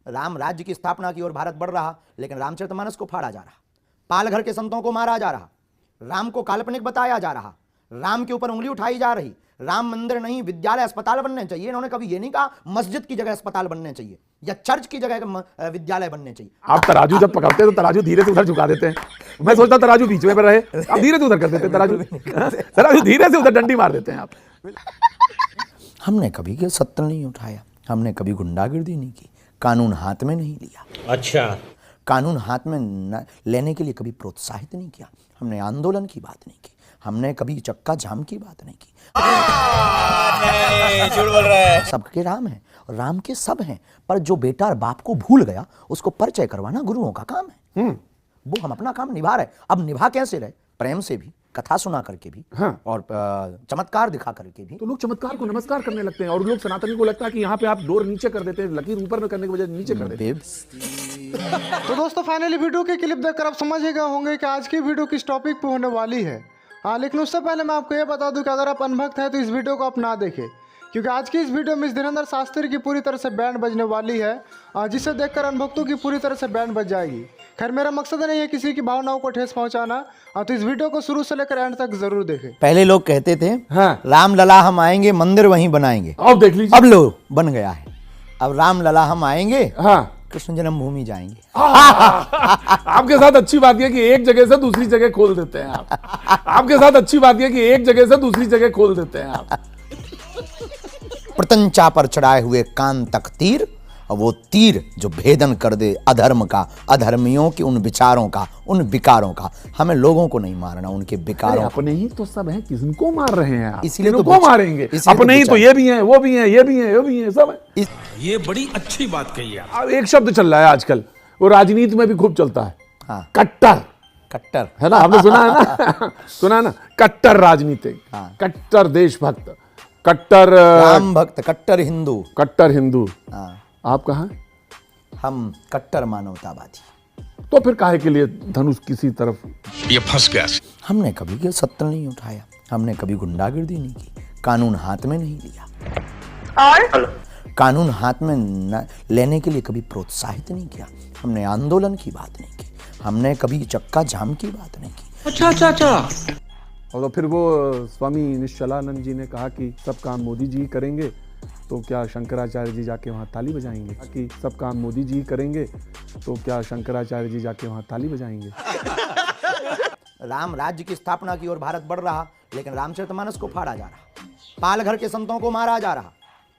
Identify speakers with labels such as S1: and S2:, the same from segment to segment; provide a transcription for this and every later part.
S1: राम राज्य की स्थापना की ओर भारत बढ़ रहा, लेकिन रामचरितमानस को फाड़ा जा रहा, पालघर के संतों को मारा जा रहा, राम को काल्पनिक बताया जा रहा, राम के ऊपर उंगली उठाई जा रही। राम मंदिर नहीं, विद्यालय अस्पताल बनने चाहिए। इन्होंने कभी ये नहीं कहा मस्जिद की जगह अस्पताल बनने चाहिए या चर्च की जगह विद्यालय बनने चाहिए।
S2: आप तराजू जब पकड़ते हैं तो तराजू धीरे से उधर झुका देते हैं। मैं सोचता तराजू बीच में रहे, आप धीरे से उधर कर देते हैं। तराजू धीरे से उधर डंडी मार देते हैं आप।
S1: हमने कभी के सत्तर नहीं उठाया, हमने कभी गुंडागिर्दी नहीं की, कानून हाथ में नहीं लिया।
S3: अच्छा,
S1: कानून हाथ में लेने के लिए कभी प्रोत्साहित नहीं किया। हमने आंदोलन की बात नहीं की, हमने कभी चक्का जाम की बात नहीं की।
S3: नहीं, झूठ बोल रहा है।
S1: सबके राम हैं और राम के सब हैं, पर जो बेटा और बाप को भूल गया उसको परिचय करवाना गुरुओं का काम है। वो हम अपना काम निभा रहे। अब निभा कैसे रहे? प्रेम से भी, कथा सुना करके भी,
S2: हाँ।
S1: और चमत्कार दिखा करके भी।
S2: तो लोग चमत्कार को नमस्कार करने लगते हैं और लोग सनातनी को लगता है कि यहाँ पे आप डोर नीचे कर देते हैं, लकीर ऊपर में करने के बजाय नीचे कर देते हैं।
S4: तो दोस्तों फाइनली वीडियो के क्लिप देखकर आप समझ गए होंगे कि आज की वीडियो किस टॉपिक पे होने वाली है। लेकिन उससे पहले मैं आपको ये बता दूं कि अगर आप अनभक्त हैं तो इस वीडियो को आप ना देखें, क्योंकि आज की इस वीडियो में इस धीरेन्द्र शास्त्री की पूरी तरह से बैंड बजने वाली है, जिसे देखकर अनभक्तों की पूरी तरह से बैंड बज जाएगी। खैर मेरा मकसद नहीं है किसी की भावनाओं को ठेस पहुंचाना, तो इस वीडियो को शुरू से लेकर एंड तक जरूर देखें।
S1: पहले लोग कहते थे
S2: हाँ।
S1: राम लला हम आएंगे मंदिर वहीं बनाएंगे,
S2: अब देख लीजिए,
S1: अब लो बन गया है। अब राम लला हम आएंगे,
S2: हाँ,
S1: कृष्ण जन्मभूमि जाएंगे।
S2: आपके साथ अच्छी बात यह कि एक जगह से दूसरी जगह खोल देते हैं आप। आपके साथ अच्छी बात यह कि एक जगह से दूसरी जगह खोल देते हैं आप।
S1: प्रतंचा पर चढ़ाए हुए कान तक तीर, और वो तीर जो भेदन कर दे अधर्म का, अधर्मियों के उन विचारों का, उन विकारों का। हमें लोगों को नहीं मारना, उनके विकारों को।
S2: अपने ही तो सब हैं, किसको मार रहे हैं आप?
S1: इसीलिए
S2: तो
S1: तो
S2: मारेंगे। अपने ही तो ये भी हैं, वो भी हैं, ये भी हैं, ये भी हैं, सब है।
S3: ये बड़ी अच्छी बात कही है।
S2: अब एक शब्द चल रहा है आजकल, वो राजनीति में भी खूब चलता है।
S1: हाँ।
S2: कट्टर।
S1: कट्टर
S2: है ना, आपने सुना है ना? सुना है ना? कट्टर राजनीतिक,
S1: हाँ।
S2: कट्टर देशभक्त, कट्टर
S1: राम भक्त, कट्टर हिंदू।
S2: कट्टर हिंदू।
S1: हाँ।
S2: आप कहाँ?
S1: हम कट्टर मानवतावादी।
S2: तो फिर काहे के लिए धनुष किसी तरफ?
S3: ये फंस गया।
S1: हमने कभी के सत्तर नहीं उठाया, हमने कभी गुंडागिर्दी नहीं की, कानून हाथ में नहीं लिया।
S5: और
S1: कानून हाथ में लेने के लिए कभी प्रोत्साहित नहीं किया। हमने आंदोलन की बात नहीं की, हमने कभी चक्का जाम की बात नहीं की।
S3: अच्छा अच्छा अच्छा।
S2: और तो फिर वो स्वामी निश्चलानंद जी ने कहा कि सब काम मोदी जी करेंगे, तो क्या शंकराचार्य जी जाके वहाँ ताली बजाएंगे? कि सब काम मोदी जी करेंगे, तो क्या शंकराचार्य जी जाके वहाँ ताली बजाएंगे?
S1: राम राज्य की स्थापना की ओर भारत बढ़ रहा, लेकिन रामचरितमानस को फाड़ा जा रहा, पालघर के संतों को मारा जा रहा,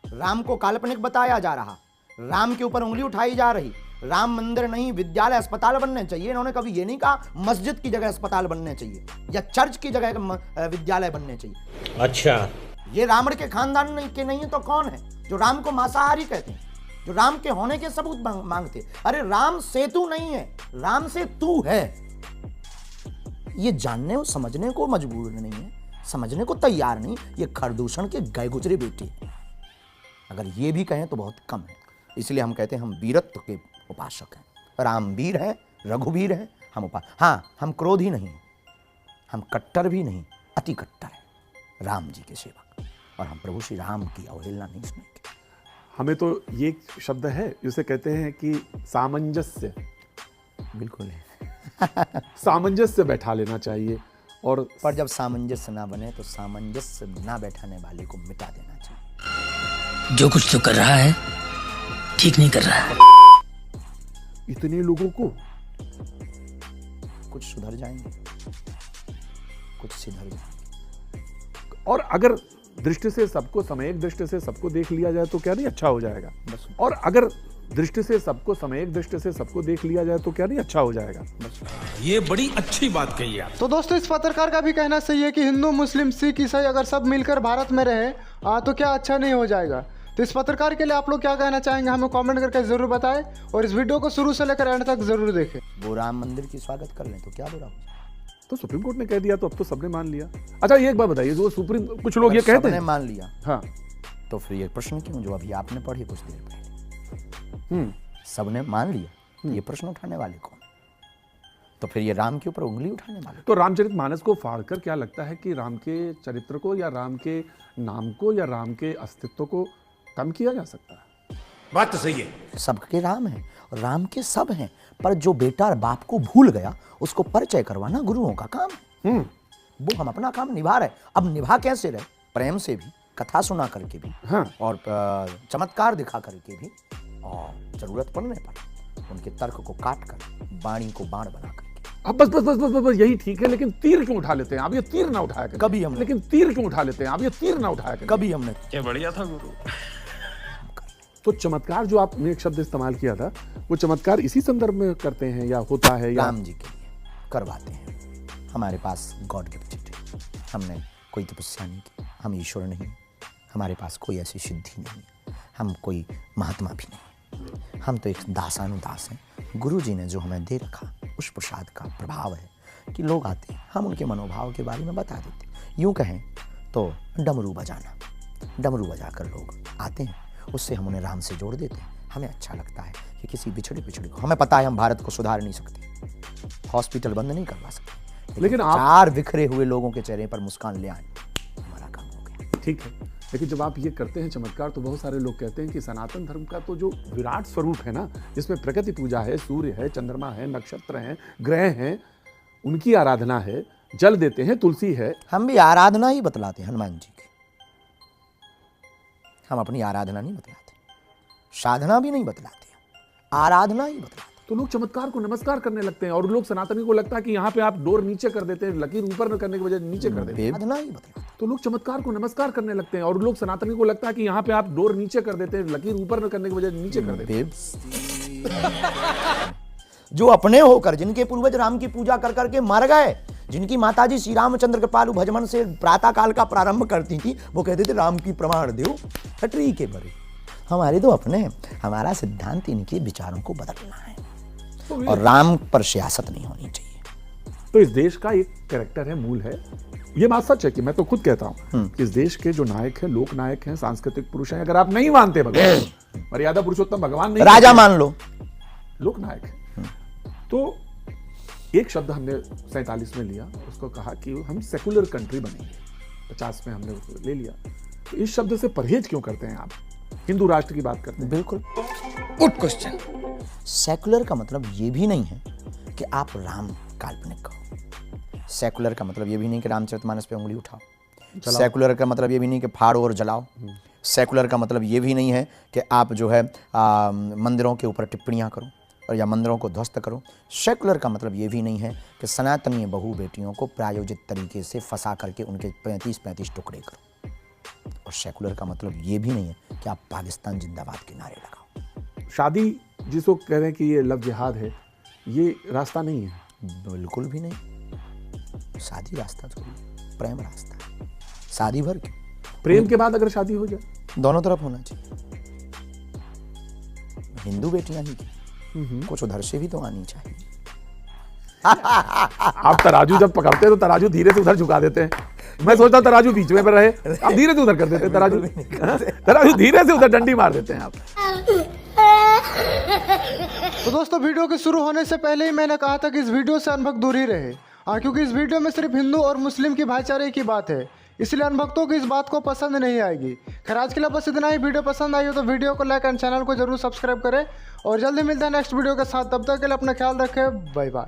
S1: राम को काल्पनिक बताया जा रहा, राम के ऊपर उंगली उठाई जा रही। राम मंदिर नहीं, विद्यालय अस्पताल बनने चाहिए। इन्होंने कभी ये नहीं कहा मस्जिद की जगह अस्पताल बनने चाहिए या चर्च की जगह विद्यालय बनने चाहिए।
S3: अच्छा,
S1: ये रावण के खानदान के नहीं है तो कौन है जो राम को मांसाहारी कहते हैं, जो राम के होने के सबूत मांगते? अरे राम सेतु नहीं है, राम से तू है। ये जानने और समझने को मजबूर नहीं है, समझने को तैयार नहीं। ये खरदूषण के गए गुजरे बेटे, अगर ये भी कहें तो बहुत कम है। इसलिए हम कहते हैं हम वीरत्व के उपासक हैं। राम वीर है, रघुवीर है, हम हाँ, हम क्रोधी नहीं, हम कट्टर भी नहीं, अति कट्टर है राम जी के सेवक, और हम प्रभु श्री राम की अवहेलना नहीं सुनेंगे।
S2: हमें तो ये शब्द है जिसे कहते हैं कि सामंजस्य।
S1: बिल्कुल है।
S2: सामंजस्य बैठा लेना चाहिए। और
S1: पर जब सामंजस्य ना बने तो सामंजस्य ना बैठाने वाले को मिटा देना चाहिए।
S6: जो कुछ तो कर रहा है ठीक नहीं कर रहा है।
S2: इतने लोगों को
S1: कुछ सुधर जाएंगे, कुछ सिधर जाएंगे।
S2: और अगर दृष्टि से सबको समयक दृष्टि से सबको देख लिया जाए तो क्या नहीं अच्छा हो जाएगा?
S1: बस।
S2: और अगर दृष्टि से सबको समयक दृष्टि से सबको देख लिया जाए तो क्या नहीं अच्छा हो जाएगा?
S1: बस।
S3: ये बड़ी अच्छी बात कही है।
S4: तो दोस्तों इस पत्रकार का भी कहना सही है कि हिंदू मुस्लिम सिख ईसाई अगर सब मिलकर भारत में रहे तो क्या अच्छा नहीं हो जाएगा। तो इस पत्रकार के लिए आप लोग क्या कहना चाहेंगे हमें कमेंट करके जरूर बताएं, और इस वीडियो को शुरू से लेकर एंड तक जरूर देखें।
S1: वो राम मंदिर की स्वागत कर लें तो क्या बुरा हो?
S2: तो सुप्रीम कोर्ट ने कह दिया तो अब तो सबने मान लिया। अच्छा ये एक बात बताइए, जो सुप्रीम कुछ लोग ये कहते हैं
S1: मान लिया,
S2: हाँ,
S1: तो फिर ये प्रश्न क्यों जो अभी आपने पढ़ी कुछ देर पहले? सबने मान लिया, ये प्रश्न उठाने वाले कौन? तो फिर ये राम के ऊपर उंगली उठाने वाले?
S2: तो रामचरितमानस को फाड़कर क्या लगता है कि राम के चरित्र को या राम के नाम को या राम के अस्तित्व को कम किया जा सकता है?
S3: बात तो सही है।
S1: सबके राम हैं, राम के सब हैं, पर जो बेटा बाप को भूल गया उसको परिचय करवाना गुरुओं का काम है। वो हम अपना काम निभा रहे। अब निभा कैसे रहे? प्रेम से भी, कथा सुना करके भी,
S2: हाँ।
S1: और चमत्कार दिखा करके भी, और जरूरत पड़ने पर उनके तर्क को काट कर बाणी को बाण बना करके।
S2: अब बस बस बस बस बस बस यही ठीक है, लेकिन तीर क्यों उठा लेते हैं आप? ये तीर ना उठाया करें
S1: कभी हमने-
S2: लेकिन तीर क्यों उठा लेते हैं आप? ये तीर ना उठाया करें
S1: कभी हमने
S3: क्या बढ़िया था गुरु।
S2: तो चमत्कार जो आपने एक शब्द इस्तेमाल किया था, वो चमत्कार इसी संदर्भ में करते हैं या होता है या?
S1: राम जी के लिए करवाते हैं। हमारे पास गॉड गिफ्टेड है, हमने कोई तपस्या नहीं की, हम ईश्वर नहीं, हमारे पास कोई ऐसी सिद्धि नहीं, हम कोई महात्मा भी नहीं, हम तो एक दासानुदास हैं। गुरु जी ने जो हमें दे रखा उस प्रसाद का प्रभाव है कि लोग आते हैं, हम उनके मनोभाव के बारे में बता देते हैं। यूँ कहें तो डमरू बजाना, डमरू बजाकर लोग आते हैं, उससे हम उन्हें राम से जोड़ देते हैं। हमें अच्छा लगता है कि किसी बिछड़े को, हमें पता है हम भारत को सुधार नहीं सकते, हॉस्पिटल बंद नहीं करवा सकते,
S2: लेकिन आप-
S1: 4 बिखरे हुए लोगों के चेहरे पर मुस्कान ले आए, हमारा काम हो गया।
S2: ठीक है, लेकिन जब आप ये करते हैं चमत्कार, तो बहुत सारे लोग कहते हैं कि सनातन धर्म का तो जो विराट स्वरूप है ना, जिसमें प्रकृति पूजा है, सूर्य है, चंद्रमा है, नक्षत्र हैं, ग्रह हैं, उनकी आराधना है, जल देते हैं, तुलसी है।
S1: हम भी आराधना ही बतलाते हैं हनुमान जी की, हम अपनी आराधना नहीं बतलाते, साधना भी नहीं बतलाते, आराधना ही बतलाते।
S2: तो लोग चमत्कार को नमस्कार करने लगते हैं, और लोग सनातनी को लगता है कि यहाँ पे आप डोर नीचे कर देते हैं, लकीर ऊपर न करने की वजह नीचे कर देते हैं।
S1: आराधना ही बतलाते।
S2: तो लोग चमत्कार को नमस्कार करने लगते हैं, और लोग सनातनी को लगता है कि यहाँ पे आप डोर नीचे कर देते हैं, लकीर ऊपर न करने की वजह नीचे कर देते हैं।
S1: जो अपने होकर, जिनके पूर्वज राम की पूजा कर करके मर गए, जिनकी माताजी श्री रामचंद्र कृपालु भजमन से प्रातः काल का प्रारंभ करती थी, वो कहते थे राम की प्रमाण दो खटरी के बरे। हमारे तो अपने, हमारा सिद्धांत इनके विचारों को बदलना है, और राम पर सियासत नहीं होनी चाहिए।
S2: तो इस देश का एक कैरेक्टर है, मूल है, ये बात सच है कि मैं तो खुद कहता हूं कि इस देश के जो नायक हैं, लोक नायक हैं, सांस्कृतिक पुरुष हैं, अगर आप नहीं मानते भगवान, मर्यादा पुरुषोत्तम भगवान नहीं,
S1: राजा मान लो,
S2: लोक नायक है, तो एक शब्द हमने 47 में लिया, उसको कहा कि हम सेकुलर कंट्री बनेंगे, 50 में हमने उसको ले लिया। तो इस शब्द से परहेज क्यों करते हैं आप? हिंदू राष्ट्र की बात करते हैं।
S1: बिल्कुल।
S3: Good question.
S1: सेकुलर का मतलब ये भी नहीं है कि आप राम काल्पनिक कहो। सेकुलर का मतलब ये भी नहीं कि रामचरितमानस पे उंगली उठाओ। सेकुलर का मतलब ये भी नहीं कि फाड़ो और जलाओ। सेकुलर का मतलब ये भी नहीं है कि आप जो है मंदिरों के ऊपर टिप्पणियाँ करो और या मंदिरों को ध्वस्त करो। सेकुलर का मतलब ये भी नहीं है कि सनातनीय बहू बेटियों को प्रायोजित तरीके से फंसा करके उनके 35-35 टुकड़े करो। और सेकुलर का मतलब ये भी नहीं है कि आप पाकिस्तान जिंदाबाद के नारे लगाओ।
S2: शादी जिसको कह रहे हैं कि ये लव जिहाद है, ये रास्ता नहीं है।
S1: बिल्कुल भी नहीं। शादी रास्ता थोड़ी, प्रेम रास्ता है। शादी भर के
S2: प्रेम के बाद अगर शादी हो जाए,
S1: दोनों तरफ होना चाहिए। हिंदू बेटियां ही की, कुछ उधर से भी तो आनी चाहिए।
S2: आप तराजू जब पकड़ते हैं तो तराजू धीरे से उधर झुका देते हैं। मैं सोचता हूं तराजू बीच में पर रहे, आप धीरे से उधर कर देते हैं तराजू। तराजू धीरे से उधर डंडी मार देते हैं आप।
S4: तो दोस्तों, वीडियो के शुरू होने से पहले ही मैंने कहा था कि इस वीडियो से अनभक्त दूर ही रहे, क्योंकि इस वीडियो में सिर्फ हिंदू और मुस्लिम की भाईचारे की बात है, इसलिए अनभक्तों को इस बात को पसंद नहीं आएगी। खैर, आज के लिए बस इतना ही। वीडियो पसंद आई हो तो वीडियो को लाइक एंड चैनल को जरूर सब्सक्राइब करें, और जल्दी मिलते हैं नेक्स्ट वीडियो के साथ। तब तक के लिए अपना ख्याल रखें। Bye bye.